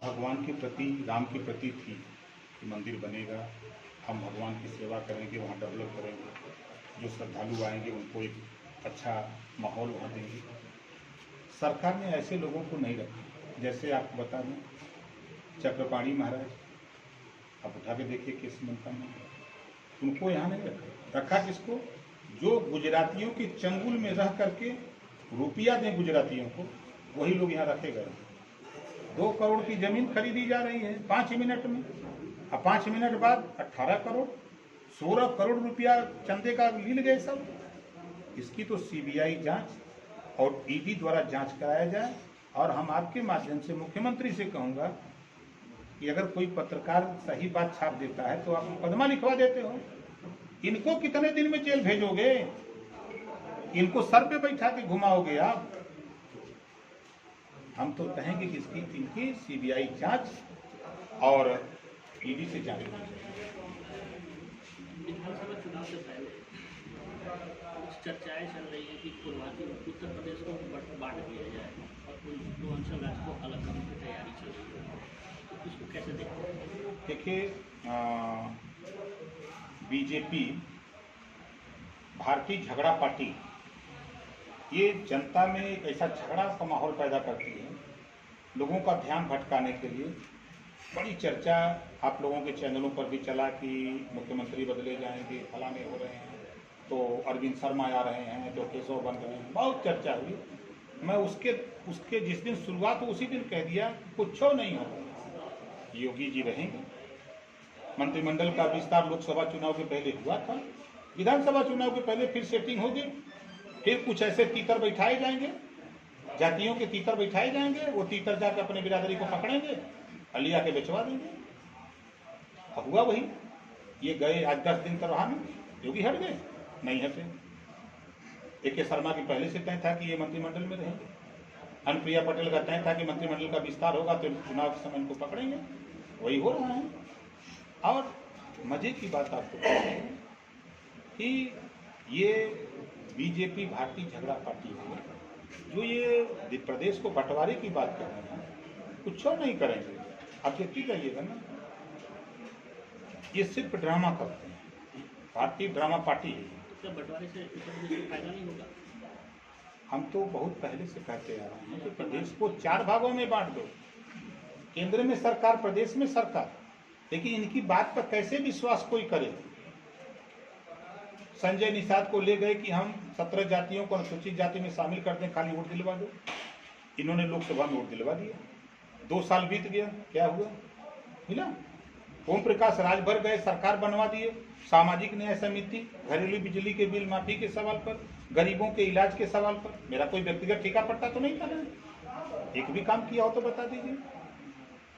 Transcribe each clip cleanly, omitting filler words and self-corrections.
भगवान के प्रति, राम के प्रति थी कि मंदिर बनेगा, हम भगवान की सेवा करेंगे, वहाँ डेवलप करेंगे, जो श्रद्धालु आएंगे उनको एक अच्छा माहौल वहाँ देंगे। सरकार ने ऐसे लोगों को नहीं रखा। जैसे आपको बता दें, चक्रपाणी महाराज, आप उठा के देखिए किस मनता में, उनको यहाँ नहीं रखा। रखा किसको? जो गुजरातियों के चंगुल में रह करके रुपया दें गुजरातियों को, वही लोग यहाँ रखे गए। 2 करोड़ की जमीन खरीदी जा रही है 5 मिनट में, और 5 मिनट बाद 18 करोड़ 16 करोड़ रुपया चंदे का लील गए सब। इसकी तो सीबीआई जांच और ईडी द्वारा जांच कराया जाए। और हम आपके माध्यम से मुख्यमंत्री से कहूँगा कि अगर कोई पत्रकार सही बात छाप देता है तो आप मुकदमा लिखवा देते हो। इनको कितने दिन में जेल भेजोगे? इनको सर पे बैठा के घुमाओगे आप? हम तो कहेंगे कि इनकी सीबीआई जांच और ईडी से जांच होनी चाहिए। विधानसभा चुनाव से पहले कुछ चर्चाएं चल रही है कि पूर्वांचल उत्तर प्रदेश को बांट दिया जाए और पूर्वांचल राज्य को अलग करने की तैयारी चल रही है, तो इसको कैसे देखते हैं? देखिए, बीजेपी, भारतीय झगड़ा पार्टी, ये जनता में एक ऐसा झगड़ा का माहौल पैदा करती है, लोगों का ध्यान भटकाने के लिए। बड़ी चर्चा आप लोगों के चैनलों पर भी चला कि मुख्यमंत्री बदले जाएंगे, फलाने हो रहे हैं, तो अरविंद शर्मा आ रहे हैं, तो केशव बन रहे हैं, बहुत चर्चा हुई। मैं उसके जिस दिन शुरुआत उसी दिन कह दिया कुछ नहीं होगा, योगी जी रहेंगे। मंत्रिमंडल का विस्तार लोकसभा चुनाव के पहले हुआ था, विधानसभा चुनाव के पहले फिर सेटिंग होगी, फिर कुछ ऐसे तीतर बैठाए जाएंगे, जातियों के तीतर बैठाए जाएंगे, वो तीतर जाकर अपने बिरादरी को पकड़ेंगे, अलिया के बेचवा देंगे। अब हुआ वही, ये गए आज 10 दिन तो रहा नहीं, योगी हट गए, नहीं हटे। ए.के. शर्मा की पहले से तय था कि ये मंत्रिमंडल में रहेंगे, अनुप्रिया पटेल का तय था कि मंत्रिमंडल का विस्तार होगा तो चुनाव के समय इनको पकड़ेंगे, वही हो रहा है। और मजे की बात आपको कि ये बीजेपी भारतीय झगड़ा पार्टी है, जो ये प्रदेश को बंटवारे की बात कर रहे हैं, कुछ नहीं करेंगे। आप देखते जाइएगा ना, ये सिर्फ ड्रामा करते हैं, भारतीय ड्रामा पार्टी है। तो बंटवारे से उत्तर प्रदेश को फायदा नहीं होगा? हम तो बहुत पहले से कहते आ रहे हैं कि प्रदेश को 4 भागों में बांट दो, केंद्र में सरकार, प्रदेश में सरकार। लेकिन इनकी बात पर कैसे विश्वास कोई करे? संजय निषाद को ले गए कि हम 17 जातियों को अनुसूचित जाति में शामिल कर दें, खाली वोट दिलवा दो। इन्होंने लोकसभा में वोट दिलवा दिया, 2 साल बीत गया, क्या हुआ? मिला? ओम प्रकाश राजभर गए, सरकार बनवा दिए, सामाजिक न्याय समिति, घरेलू बिजली के बिल माफी के सवाल पर, गरीबों के इलाज के सवाल पर। मेरा कोई व्यक्तिगत ठेका पड़ता तो नहीं था ना, एक भी काम किया हो तो बता दीजिए।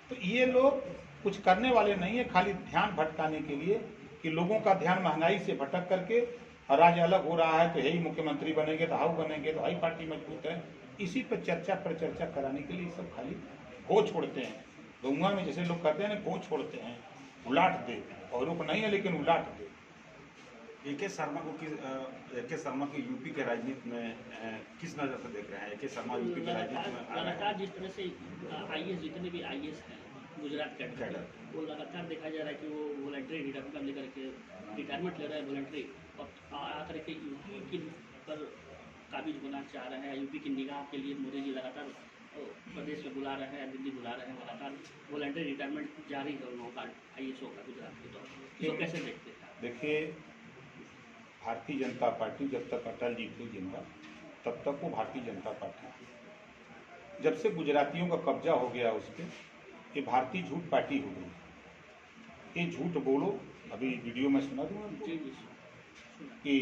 तो ये लोग कुछ करने वाले नहीं है, खाली ध्यान भटकाने के लिए कि लोगों का ध्यान महंगाई से भटक करके राज्य अलग हो रहा है तो यही मुख्यमंत्री बनेंगे, तो हाउ बनेंगे, तो हाई पार्टी मजबूत है, इसी पर चर्चा कराने के लिए सब खाली भो छोड़ते हैं। गंगा में जैसे लोग कहते हैं ना, भो छोड़ते हैं, उलाट दे, औरों को नहीं है लेकिन उलाट दे। ए.के. शर्मा की यूपी के राजनीति में किस नजर से देख रहे हैं? ए.के. शर्मा यूपी के राजनीति में लगातार जिस तरह से आईएएस, जितने भी आईएएस हैं गुजरात कैडर, वो लगातार देखा जा रहा है कि वो वॉलंटरी रिटायरमेंट लेकर के रिटायरमेंट ले रहे हैं वॉलंटरी, और आकर के यूपी की पर काबिज होना चाह रहे हैं। यूपी की निगाह के लिए मोदी जी लगातार प्रदेश में बुला रहे हैं, दिल्ली बुला रहे हैं, लगातार वॉलंटरी रिटायरमेंट जारी है उन लोगों का, आईएएसओ का गुजरात के तौर पर। इसको कैसे देखते हैं? देखिए, भारतीय जनता पार्टी जब तक अटल जी थे जिंदा, तब तक वो भारतीय जनता पार्टी थी। जब से गुजरातियों का कब्जा हो गया उस पर, ये भारतीय झूठ पार्टी हो गई। ये झूठ बोलो, अभी वीडियो में सुना दूंगा कि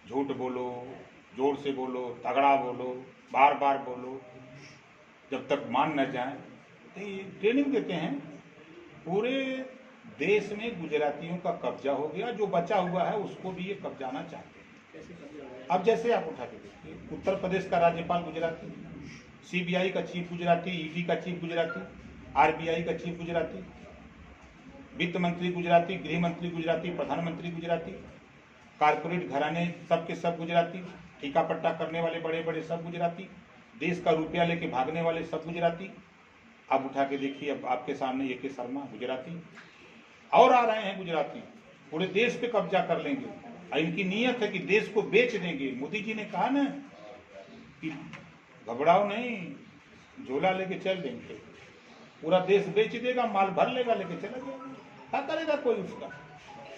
झूठ बोलो, जोर से बोलो, तगड़ा बोलो, बार बार बोलो, जब तक मान न जाए। तो ये ट्रेनिंग देते हैं। पूरे देश में गुजरातियों का कब्जा हो गया, जो बचा हुआ है उसको भी ये कब्जाना चाहते हैं। कैसे कब्जा हो गया? अब जैसे आप उठा के देखिए, उत्तर प्रदेश का राज्यपाल गुजराती, सीबीआई का चीफ गुजराती, ईडी का चीफ गुजराती, आरबीआई का चीफ गुजराती, वित्त मंत्री गुजराती, गृह मंत्री गुजराती, प्रधानमंत्री गुजराती, कारपोरेट घराने सबके सब गुजराती, ठीका पट्टा करने वाले बड़े बड़े सब गुजराती, देश का रुपया लेके भागने वाले सब गुजराती। आप उठा के देखिए, अब आपके सामने AK शर्मा गुजराती, और आ रहे हैं गुजराती, पूरे देश पे कब्जा कर लेंगे और इनकी नीयत है कि देश को बेच देंगे। मोदी जी ने कहा ना कि घबराओ नहीं, झोला लेके चल देंगे, पूरा देश बेच देगा, माल भर लेगा, लेके चला जाएगा, क्या करेगा कोई उसका।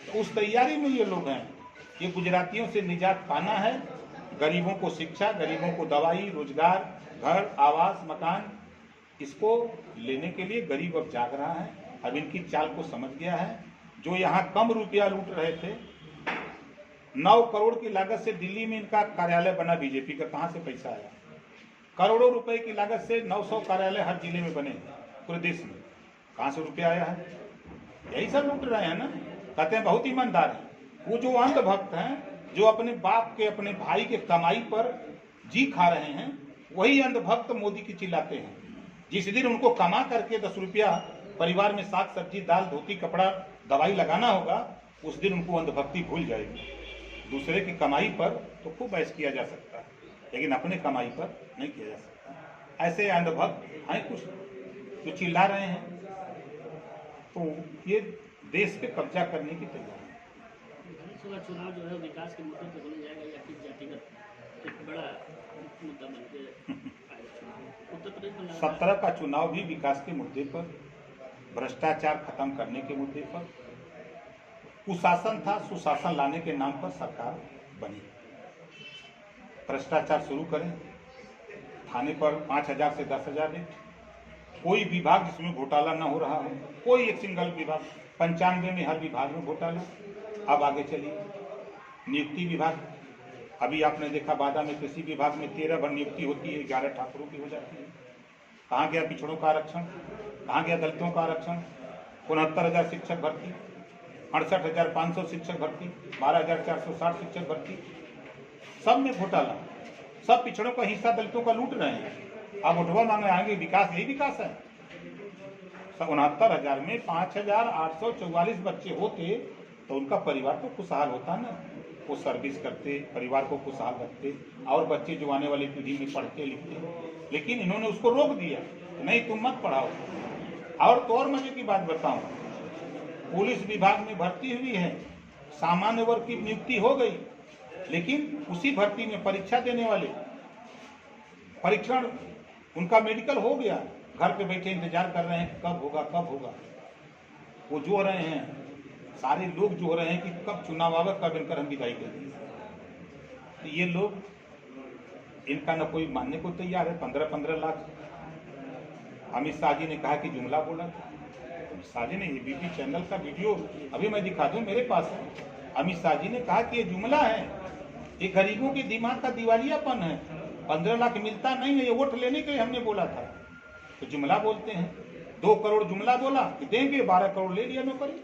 तो उस तैयारी में ये लोग हैं। ये गुजरातियों से निजात पाना है, गरीबों को शिक्षा, गरीबों को दवाई, रोजगार, घर, आवास, मकान, इसको लेने के लिए गरीब अब जाग रहा है, अब इनकी चाल को समझ गया है। जो यहाँ कम रुपया लूट रहे थे, 9 करोड़ की लागत से दिल्ली में इनका कार्यालय बना बीजेपी का, कहाँ से पैसा आया? करोड़ों रुपए की लागत से 900 कार्यालय हर जिले में बने पूरे देश में, कहाँ से रुपया आया है? यही सब लूट रहे हैं ना। कहते हैं बहुत ईमानदार है। वो जो अंधभक्त हैं, जो अपने बाप के, अपने भाई के कमाई पर जी खा रहे हैं, वही अंधभक्त मोदी की चिल्लाते हैं। जिस दिन उनको कमा करके 10 रुपया परिवार में साग सब्जी, दाल, धोती, कपड़ा, दवाई लगाना होगा, उस दिन उनको अंधभक्ति भूल जाएगी। दूसरे की कमाई पर तो खूब ऐश किया जा सकता है, लेकिन अपने कमाई पर नहीं किया जा सकता। ऐसे अंधभक्त हैं कुछ जो चिल्ला रहे हैं, तो ये देश पे कब्जा करने की तैयारी है। चुनाव जो है विकास के मुद्दे पर बोला जाएगा या फिर जातिगत एक बड़ा मुद्दा बन के उत्तर प्रदेश में 17 का चुनाव भी विकास के मुद्दे पर, भ्रष्टाचार खत्म करने के मुद्दे पर, कुशासन था, सुशासन लाने के नाम पर सरकार बनी। भ्रष्टाचार शुरू करें, थाने पर 5,000 से 10,000 रेट, कोई विभाग जिसमें घोटाला न हो रहा हो, कोई एक सिंगल विभाग, 95 में हर विभाग में घोटाला। अब आगे चलिए, नियुक्ति विभाग, अभी आपने देखा बादा में कृषि विभाग में 13 भर नियुक्ति होती है, 11 ठाकुरों की हो जाती है। कहाँ गया पिछड़ों का आरक्षण? कहाँ गया दलितों का आरक्षण? 69,000 शिक्षक भर्ती, 68,500 शिक्षक भर्ती, 12,460 शिक्षक भर्ती, सब में घोटाला, सब पिछड़ों का हिस्सा दलितों का लूट रहे हैं। अब उठवा मांगे आएंगे, विकास यही विकास है? 69,000 में 5,844 बच्चे होते तो उनका परिवार तो खुशहाल होता ना, वो सर्विस करते, परिवार को खुशहाल रखते, और बच्चे जो आने वाली पीढ़ी में पढ़ते लिखते। लेकिन इन्होंने उसको रोक दिया, नहीं तुम मत पढ़ाओ। और तो और मजे की बात बताऊं, पुलिस विभाग में भर्ती हुई है, सामान्य वर्ग की नियुक्ति हो गई, लेकिन उसी भर्ती में परीक्षा देने वाले, परीक्षण उनका मेडिकल हो गया, घर पे बैठे इंतजार कर रहे हैं कब होगा कब होगा। वो जो रहे हैं, सारे लोग जो रहे हैं कि कब चुनाव आवे, कब इनकर हम विदाई करेंगे। तो ये लोग, इनका न कोई मानने को तैयार है। 15-15 लाख अमित शाह जी ने कहा कि जुमला बोला था। अमित शाह जी ने, ABP चैनल का वीडियो अभी मैं दिखा दूं, मेरे पास है। अमित शाह जी ने कहा कि ये जुमला है, ये गरीबों के दिमाग का दिवालियापन है, 15 लाख मिलता नहीं है, ये वोट लेने के लिए हमने बोला था। तो जुमला बोलते हैं, 2 करोड़ जुमला बोला कि देंगे, 12 करोड़ ले लिया नौकरी।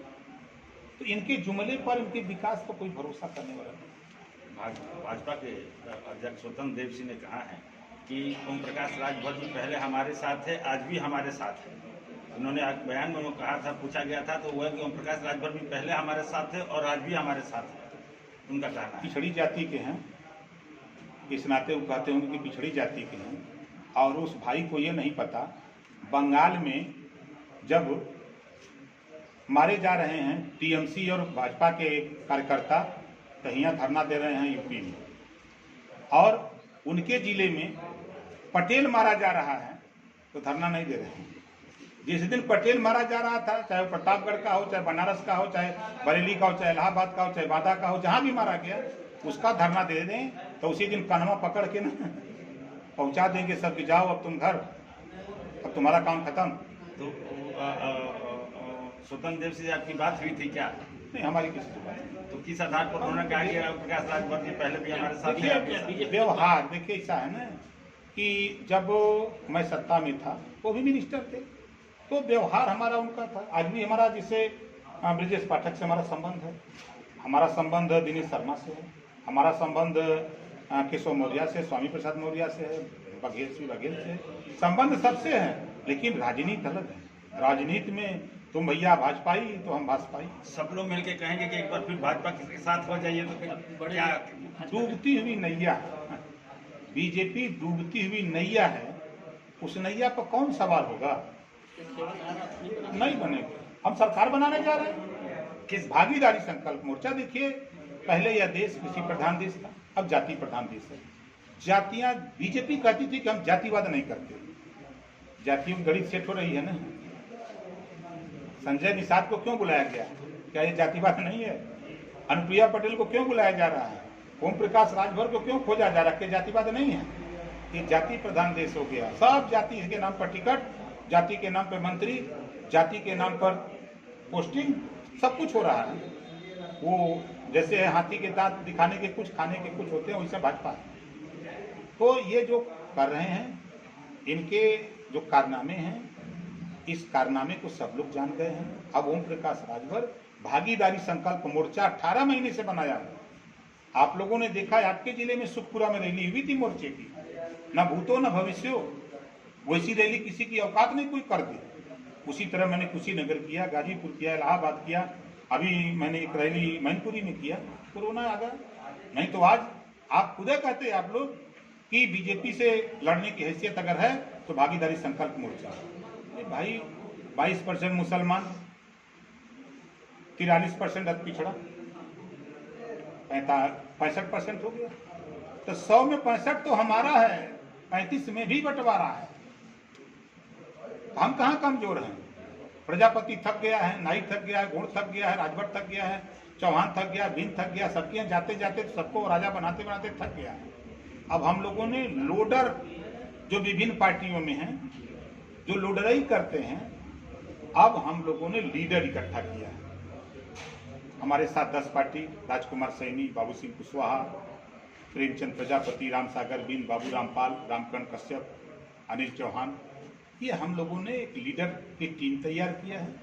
तो इनके जुमले पर, इनके विकास पर कोई भरोसा करने वाला नहीं। भाजपा के अध्यक्ष स्वतंत्र देव सिंह ने कहा है कि ओम प्रकाश राजभर जी पहले हमारे साथ थे, आज भी हमारे साथ है। उन्होंने बयान में कहा था, पूछा गया था तो वह कि ओम प्रकाश राजभर भी पहले हमारे साथ थे और आज भी हमारे साथ है, उनका कहना है। पिछड़ी जाति के हैं, इस नाते वो कहते होंगे कि पिछड़ी जाति के हैं। और उस भाई को ये नहीं पता, बंगाल में जब मारे जा रहे हैं TMC और भाजपा के कार्यकर्ता, तो यहाँ धरना दे रहे हैं यूपी में, और उनके जिले में पटेल मारा जा रहा है तो धरना नहीं दे रहे हैं। जिस दिन पटेल मारा जा रहा था, चाहे वो प्रतापगढ़ का हो, चाहे बनारस का हो, चाहे बरेली का हो, चाहे इलाहाबाद का हो, चाहे बांदा का हो, जहाँ भी मारा गया उसका धरना दे दें, तो उसी दिन कन्हवा पकड़ के ना पहुँचा देंगे सब कि जाओ अब तुम घर, अब तुम्हारा काम खत्म। तो स्वतंत्र देव से आपकी बात हुई थी क्या? नहीं, हमारी किसी से बात नहीं। तो किस आधार पर उन्होंने कहा कि ओम प्रकाश राजभर जी पहले भी हमारे साथ थे? व्यवहार देखिए, ऐसा है ना कि जब मैं सत्ता में था वो भी मिनिस्टर थे, तो व्यवहार हमारा उनका था। आज भी हमारा, जिससे ब्रजेश पाठक से हमारा संबंध है, हमारा संबंध दिनेश शर्मा से है, हमारा संबंध केशव मौर्य से, स्वामी प्रसाद मौर्य से है, बघेल से, संबंध सबसे है। लेकिन राजनीति अलग है। राजनीति में तुम भैया भाजपाई तो हम भाजपाई। सब लोग मिलके कहेंगे कि एक बार फिर भाजपा के साथ हो जाइए, तो क्या? डूबती हुई नैया, बीजेपी डूबती हुई नैया है, उस नैया पर कौन सवार होगा? सेवाधार अपनी बना नहीं बनेंगे। हम सरकार बनाने जा रहे हैं। किस भागीदारी संकल्प मोर्चा देखिए, पहले यह देश कृषि प्रधान देश था, अब जाति प्रधान देश है। जातियां, बीजेपी कहती थी कि हम जातिवाद नहीं करते, जातियों की गणित सेट हो रही है ना। संजय निषाद को क्यों बुलाया गया? क्या ये जातिवाद नहीं है? अनुप्रिया पटेल को क्यों बुलाया जा रहा है? ओम प्रकाश राजभर को क्यों खोजा जा रहा है? क्या जातिवाद नहीं है? ये जाति प्रधान देश हो गया। सब जाति के नाम पर टिकट, जाति के नाम पर मंत्री, जाति के नाम पर पोस्टिंग, सब कुछ हो रहा है। वो जैसे हाथी के दांत दिखाने के कुछ, खाने के कुछ होते हैं, वैसे भाजपा है। तो ये जो कर रहे हैं, इनके जो कारनामे हैं, इस कारनामे को सब लोग जान गए हैं। अब ओम प्रकाश राजभर भागीदारी संकल्प मोर्चा 18 महीने से बनाया। आप लोगों ने देखा है, आपके जिले में सुखपुरा में रैली हुई थी मोर्चे की, न भूतो न भविष्यो। वैसी रैली किसी की औकात नहीं कोई कर दे। उसी तरह मैंने कुशीनगर किया, गाजीपुर किया, इलाहाबाद किया, अभी मैंने एक रैली मैनपुरी में किया। कोरोना आ गया, नहीं तो आज आप खुद कहते आप लोग कि बीजेपी से लड़ने की हैसियत अगर है तो भागीदारी संकल्प मोर्चा। भाई 22% मुसलमान, 43% अति पिछड़ा, 65% हो गया। तो 100 में 65 तो हमारा है, 35 में भी बंटवारा है। हम कहाँ कमजोर हैं? प्रजापति थक गया है, नाई थक गया है, घोड़ थक गया है, राजभर थक गया है, चौहान थक गया, बिन थक गया, सबके यहाँ जाते जाते तो सबको राजा बनाते बनाते थक गया है। अब हम लोगों ने लोडर जो विभिन्न पार्टियों में हैं, जो लोडराई करते हैं, अब हम लोगों ने लीडर इकट्ठा किया है। हमारे साथ 10 पार्टी, राजकुमार सैनी, बाबू सिंह कुशवाहा, प्रेमचंद प्रजापति, राम सागर बिन, बाबू रामपाल, रामकरण कश्यप, अनिल चौहान, ये हम लोगों ने एक लीडर की टीम तैयार किया है।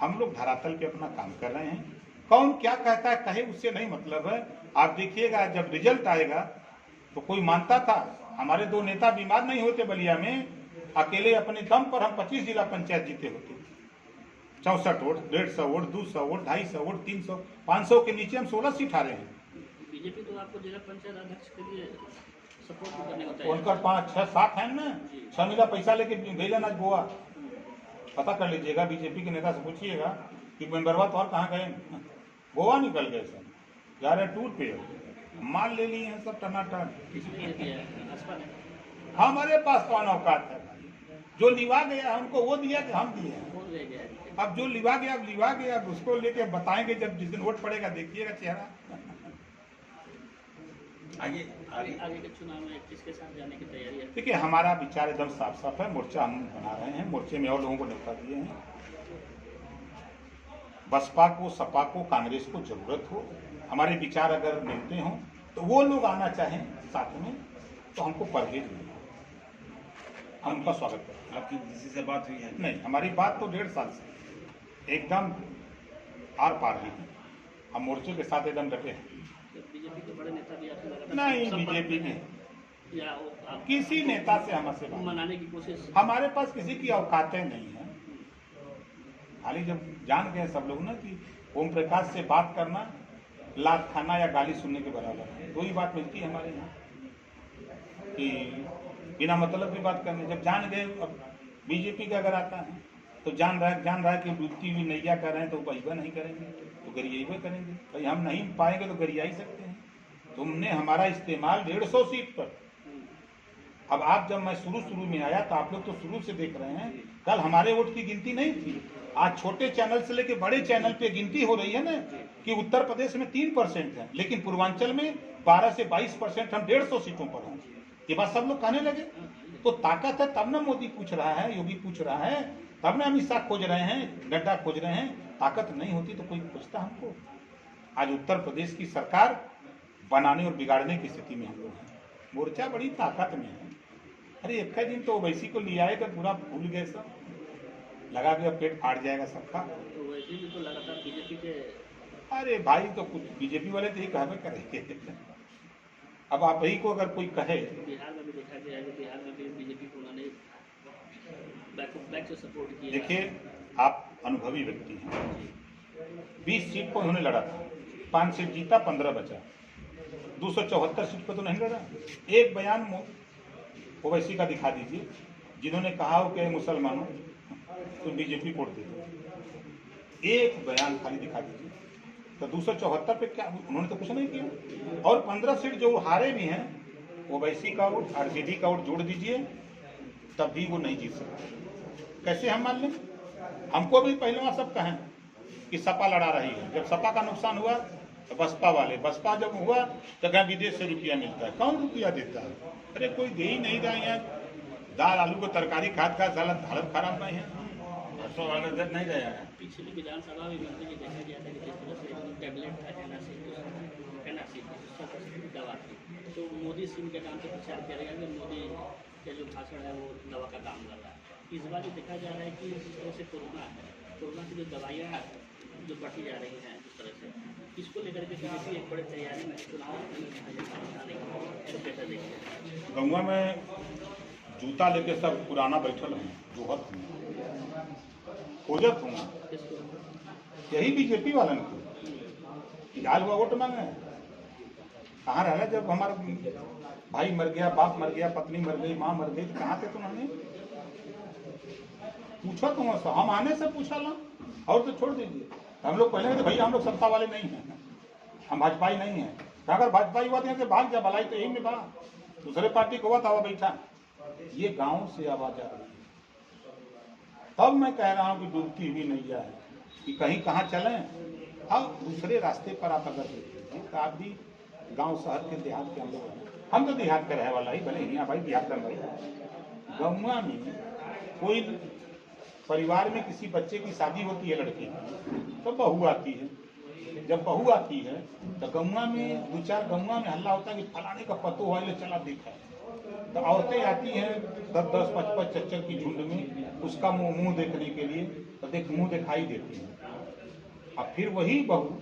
हम लोग धरातल पे अपना काम कर रहे हैं। कौन क्या कहता है कहे, उससे नहीं मतलब है। आप देखिएगा जब रिजल्ट आएगा तो कोई मानता था? हमारे 2 नेता बीमार नहीं होते बलिया में, अकेले अपने दम पर हम 25 जिला पंचायत जीते होते। 64 वोट, 150 वोट, 200 वोट, 250 वोट, 300, 500 के नीचे हम 16 सीट हारे हैं। बीजेपी तो आपको जिला पंचायत अध्यक्ष के लिए सपोर्ट करने होता है। उनका 5, 6, 7 है ना, 6 मिला पैसा लेके भेजन आज गोवा। पता कर लीजिएगा, बीजेपी के नेता से पूछिएगा कि मेंबरवा तो और कहाँ गए? गोवा निकल गए सब, जा रहे टूर पे, माल ले लिए हैं सब टनाटन। हमारे पास कौन औकात है? जो लिवा गया हमको वो दिया कि हम दिए हैं? अब जो लिवा गया, अब लिवा गया, अब उसको लेके बताएंगे जब जिस दिन वोट पड़ेगा, देखिएगा चेहरा। आगे के चुनाव में किसके साथ जाने की तैयारी है? देखिए, हमारा विचार एकदम साफ साफ है। मोर्चा हम बना रहे हैं, मोर्चे में और लोगों को न्योता दिए हैं। बसपा को, सपा को, कांग्रेस को जरूरत हो, हमारे विचार अगर मिलते हों तो वो लोग आना चाहें साथ में, तो हमको परहेज नहीं, हम उनका स्वागत करते हैं। आपकी किसी से बात हुई है? नहीं, हमारी बात तो 1.5 साल से एकदम आर पार है। हम मोर्चे के साथ एकदम डटे हैं। बीजेपी के बड़े नेता भी आपको लगा? नहीं, बीजेपी के या किसी नेता से हमसे मनाने की कोशिश? हमारे पास किसी की औकातें नहीं है। खाली जब जान गए सब लोग ना कि ओम प्रकाश से बात करना लात खाना या गाली सुनने के बराबर है। 2 ही बात मिलती है हमारे यहाँ कि बिना मतलब की बात करने। जब जान गए, अब बीजेपी का अगर आता है तो जान रहा है कि डूबती हुई नैया कर रहे हैं, तो बहिबा नहीं करेंगे तो गरियाबा करेंगे। भाई हम नहीं पाएंगे तो गरिया ही सकते हैं। तुमने हमारा इस्तेमाल 150 सीट पर। अब आप, जब मैं शुरू में आया तो आप लोग तो शुरू से देख रहे हैं, कल हमारे वोट की गिनती नहीं थी। आज छोटे चैनल से लेके बड़े चैनल पे गिनती हो रही है ना कि उत्तर प्रदेश में 3% है, लेकिन पूर्वांचल में 12 से 22% हम 150 सीटों पर हैं। ये बात सब लोग कहने लगे। तो ताकत है तब ना मोदी पूछ रहा है, योगी पूछ रहा है, तब ना अमित शाह खोज रहे हैं, नड्डा खोज रहे हैं। ताकत नहीं होती तो कोई पूछता हमको? आज उत्तर प्रदेश की सरकार बनाने और बिगाड़ने की स्थिति में हम लोग हैं। मोर्चा बड़ी ताकत में है। अरे एक दिन तो वैसी को ले आएगा, पूरा भूल गए सब, लगा के पेट फाड़ जाएगा सबका। तो वैसे भी तो लगातार बीजेपी के, अरे भाई, तो कुछ बीजेपी वाले तो ही कहवे करेंगे। अब आप ही को अगर कोई कहे, बिहार में भी देखा गया है, बिहार में भी बीजेपी को उन्होंने बैक से सपोर्ट किया। देखिए, आप अनुभवी व्यक्ति हैं। 20 सीट पर उन्होंने लड़ा था, 5 सीट जीता, 15 बचा। 274 सीट पर तो नहीं लड़ा। एक बयान ओवैसी का दिखा दीजिए जिन्होंने कहा हो कि मुसलमानों तो बीजेपी वोट देगी। एक बयान खाली दिखा दीजिए। तो 274 पे क्या उन्होंने तो कुछ नहीं किया। और 15 सीट जो हारे भी हैं, ओवैसी का वोट, आरजेडी का वोट जोड़ दीजिए, तब भी वो नहीं जीत सकते। कैसे हम मान लें? हमको भी पहले वहाँ सब कहें कि सपा लड़ा रही है। जब सपा का नुकसान हुआ तो बसपा वाले, बसपा जब हुआ तो कहीं विदेश से रुपया मिलता है। कौन रुपया देता है? अरे कोई दे ही नहीं रहा है। दाल आलू को तरकारी खाद का हालत खराब नहीं है। बसपा वाले दे नहीं रहे हैं। पिछली विधानसभा में भी देखा गया था कि जिस तरह से टैबलेट था एनासिड दवा थी, तो मोदी सिंह के नाम से प्रचार किया गया कि मोदी का जो भाषण है वो दवा का काम कर रहा है। इस बार जो देखा जा रहा है कि जिस तरह से कोरोना की जो दवाइयाँ जो बढ़ती जा रही हैं, जिस तरह से इसको लेकर के बीजेपी एक बड़ी तैयारी में चुनाव कैसा देखते हैं? गंगा में जूता लेके सब पुराना बैठल हैं, जोहत हूँ खोजत हूँ, यही बीजेपी वालन को इलाज हुआ वोट मांगे। कहाँ रहा जब हमारा भाई मर गया, बाप मर गया, पत्नी मर गई, माँ मर गई, तो कहाँ थे तुम्हारे? पूछो तुम, हम आने से पूछा ला और तो छोड़ दीजिए। हम लोग पहले तो भैया हम लोग सत्ता वाले नहीं हैं, हम भाजपाई नहीं हैं। अगर भाजपाई हुआ तो भाग जा, भलाई तो यही में बा, दूसरे पार्टी को हुआ था बैठा। ये गांव से आवाज आ रही है। तब मैं कह रहा हूँ कि डूबती हुई नैया है कि कहीं कहाँ चलें। अब दूसरे रास्ते पर आप अगर देखेंगे तो आप भी गांव शहर के देहात के हम लोग हैं। हम तो देहात का रहे वाला ही, भले यहाँ भाई देहात का भाई। गौवा में कोई परिवार में किसी बच्चे की शादी होती है लड़के की, तो बहू आती है। जब बहू आती है तो गौवा में 2-4 गौवा में हल्ला होता है कि फलाने का पतो हुआ, चला देखा। तो औरतें आती हैं 10-10, 55 चच्चर की झुंड में उसका मुंह देखने के लिए, तो मुंह दिखाई देती है। अब फिर वही बहू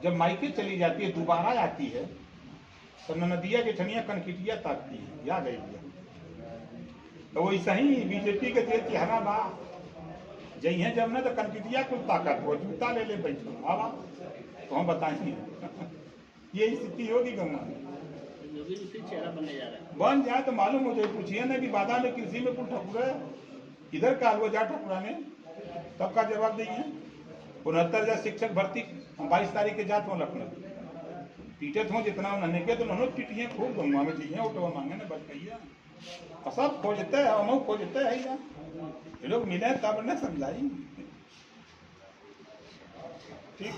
जब मायके चली जाती है, दोबारा आती है तो ननदिया जेठनिया कनकिटिया ताकती है, याद आई दिया। तो वैसा ही बीजेपी के जे चेहरा बा जइए जब न तो कनकिटिया कुल ताकत हो, जूता ले ले बैठो आवा, तो हम बताएंगे ये स्थिति होगी गंगा में। चेहरा बनने जा रहा है, बन जाए तो मालूम हो जाए। पूछिए ना कि बाधा में कृषि में कुल ठकुरा इधर का वो जा ठकुराने, तब का जवाब देंगे। 69,000 शिक्षक भर्ती 22 तारीख के जात हो लखनऊ, पीटत हो जितना उन्होंने किया तो उन्होंने पीटिए खूब। गंगा में चाहिए ऑटो मांगे ना बच गई, सब खोजते है, हम खोजते है या ये लोग मिले तब न समझाई। ठीक।